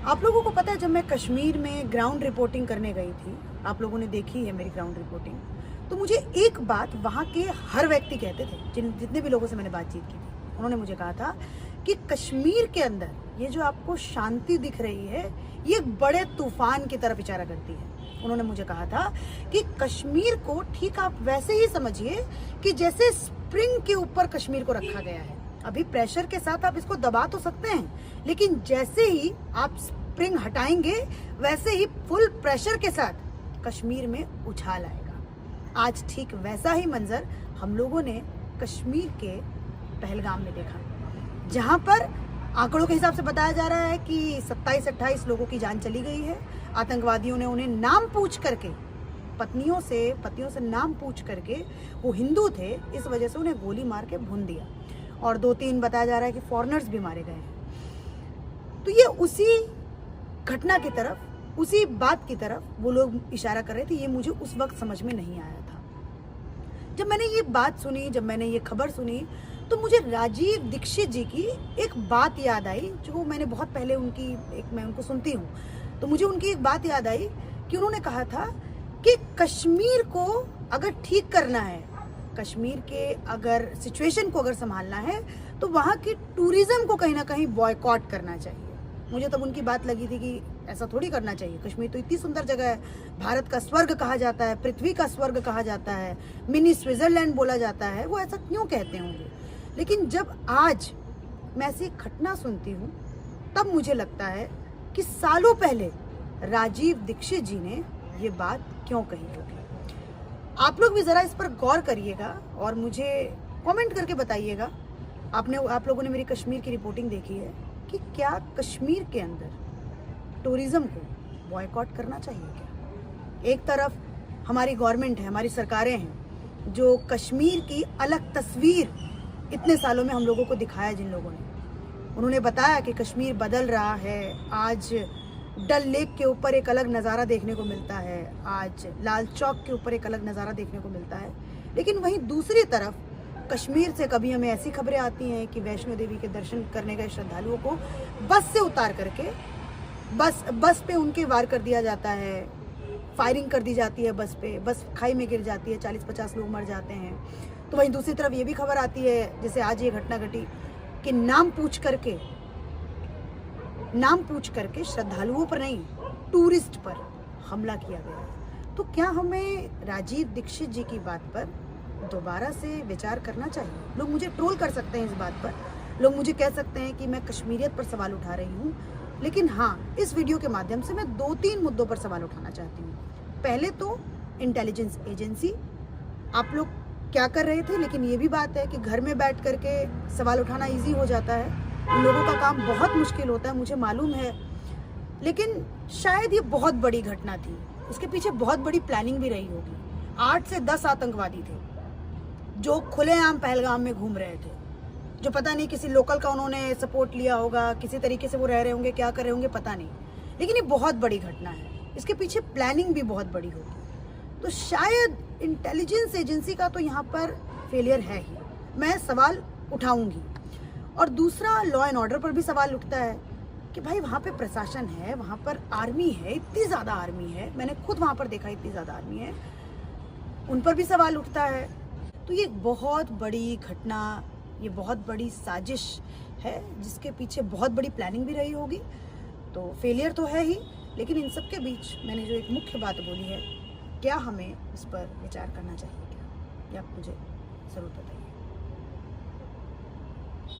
आप लोगों को पता है, जब मैं कश्मीर में ग्राउंड रिपोर्टिंग करने गई थी, आप लोगों ने देखी है मेरी ग्राउंड रिपोर्टिंग, तो मुझे एक बात वहाँ के हर व्यक्ति कहते थे, जितने भी लोगों से मैंने बातचीत की थी, उन्होंने मुझे कहा था कि कश्मीर के अंदर ये जो आपको शांति दिख रही है, ये एक बड़े तूफान की तरफ इशारा करती है। उन्होंने मुझे कहा था कि कश्मीर को ठीक आप वैसे ही समझिए कि जैसे स्प्रिंग के ऊपर कश्मीर को रखा गया है। अभी प्रेशर के साथ आप इसको दबा तो सकते हैं, लेकिन जैसे ही आप स्प्रिंग हटाएंगे वैसे ही फुल प्रेशर के साथ कश्मीर में उछाल आएगा। आज ठीक वैसा ही मंजर हम लोगों ने कश्मीर के पहलगाम में देखा, जहां पर आंकड़ों के हिसाब से बताया जा रहा है कि 27-28 लोगों की जान चली गई है। आतंकवादियों ने उन्हें नाम पूछ करके, पत्नियों से नाम पूछ करके, वो हिंदू थे इस वजह से उन्हें गोली मार के भून दिया, और 2-3 बताया जा रहा है कि फॉरेनर्स भी मारे गए हैं। तो ये उसी घटना की तरफ, उसी बात की तरफ वो लोग इशारा कर रहे थे। ये मुझे उस वक्त समझ में नहीं आया था। जब मैंने ये बात सुनी, जब मैंने ये खबर सुनी, तो मुझे राजीव दीक्षित जी की एक बात याद आई, जो मैंने बहुत पहले मैं उनको सुनती हूँ, तो मुझे उनकी एक बात याद आई कि उन्होंने कहा था कि कश्मीर को अगर ठीक करना है, कश्मीर के अगर सिचुएशन को अगर संभालना है, तो वहाँ की टूरिज्म को कहीं ना कहीं बॉयकॉट करना चाहिए। मुझे तब उनकी बात लगी थी कि ऐसा थोड़ी करना चाहिए। कश्मीर तो इतनी सुंदर जगह है, भारत का स्वर्ग कहा जाता है, पृथ्वी का स्वर्ग कहा जाता है, मिनी स्विट्जरलैंड बोला जाता है, वो ऐसा क्यों कहते होंगे। लेकिन जब आज मैं ऐसी घटना सुनती हूँ, तब मुझे लगता है कि सालों पहले राजीव दीक्षित जी ने ये बात क्यों कही होगी। आप लोग भी जरा इस पर गौर करिएगा और मुझे कमेंट करके बताइएगा, आप लोगों ने मेरी कश्मीर की रिपोर्टिंग देखी है, कि क्या कश्मीर के अंदर टूरिज्म को बॉयकॉट करना चाहिए क्या। एक तरफ हमारी गवर्नमेंट है, हमारी सरकारें हैं, जो कश्मीर की अलग तस्वीर इतने सालों में हम लोगों को दिखाया, जिन लोगों ने, उन्होंने बताया कि कश्मीर बदल रहा है। आज डल लेक के ऊपर एक अलग नज़ारा देखने को मिलता है, आज लाल चौक के ऊपर एक अलग नज़ारा देखने को मिलता है। लेकिन वहीं दूसरी तरफ कश्मीर से कभी हमें ऐसी खबरें आती हैं कि वैष्णो देवी के दर्शन करने गए श्रद्धालुओं को बस से उतार करके बस पे उनके वार कर दिया जाता है, फायरिंग कर दी जाती है बस पे, बस खाई में गिर जाती है, 40-50 लोग मर जाते हैं। तो वहीं दूसरी तरफ ये भी खबर आती है, जैसे आज ये घटना घटी, कि नाम पूछ करके श्रद्धालुओं पर नहीं, टूरिस्ट पर हमला किया गया है। तो क्या हमें राजीव दीक्षित जी की बात पर दोबारा से विचार करना चाहिए। लोग मुझे ट्रोल कर सकते हैं इस बात पर, लोग मुझे कह सकते हैं कि मैं कश्मीरियत पर सवाल उठा रही हूँ, लेकिन हाँ, इस वीडियो के माध्यम से मैं 2-3 मुद्दों पर सवाल उठाना चाहती हूँ। पहले तो इंटेलिजेंस एजेंसी, आप लोग क्या कर रहे थे। लेकिन ये भी बात है कि घर में बैठ करके सवाल उठाना ईजी हो जाता है, उन लोगों का काम बहुत मुश्किल होता है, मुझे मालूम है। लेकिन शायद ये बहुत बड़ी घटना थी, इसके पीछे बहुत बड़ी प्लानिंग भी रही होगी। 8 से 10 आतंकवादी थे जो खुलेआम पहलगाम में घूम रहे थे, जो पता नहीं किसी लोकल का उन्होंने सपोर्ट लिया होगा, किसी तरीके से वो रह रहे होंगे, क्या कर रहे होंगे पता नहीं। लेकिन ये बहुत बड़ी घटना है, इसके पीछे प्लानिंग भी बहुत बड़ी होगी। तो शायद इंटेलिजेंस एजेंसी का तो यहाँ पर फेलियर है ही, मैं सवाल उठाऊंगी। और दूसरा, लॉ एंड ऑर्डर पर भी सवाल उठता है कि भाई वहाँ पे प्रशासन है, वहाँ पर आर्मी है, इतनी ज़्यादा आर्मी है, मैंने खुद वहाँ पर देखा इतनी ज़्यादा आर्मी है, उन पर भी सवाल उठता है। तो ये बहुत बड़ी घटना, ये बहुत बड़ी साजिश है, जिसके पीछे बहुत बड़ी प्लानिंग भी रही होगी। तो फेलियर तो है ही, लेकिन इन सब के बीच मैंने जो एक मुख्य बात बोली है, क्या हमें इस पर विचार करना चाहिए क्या, ये आप मुझे ज़रूर बताइए।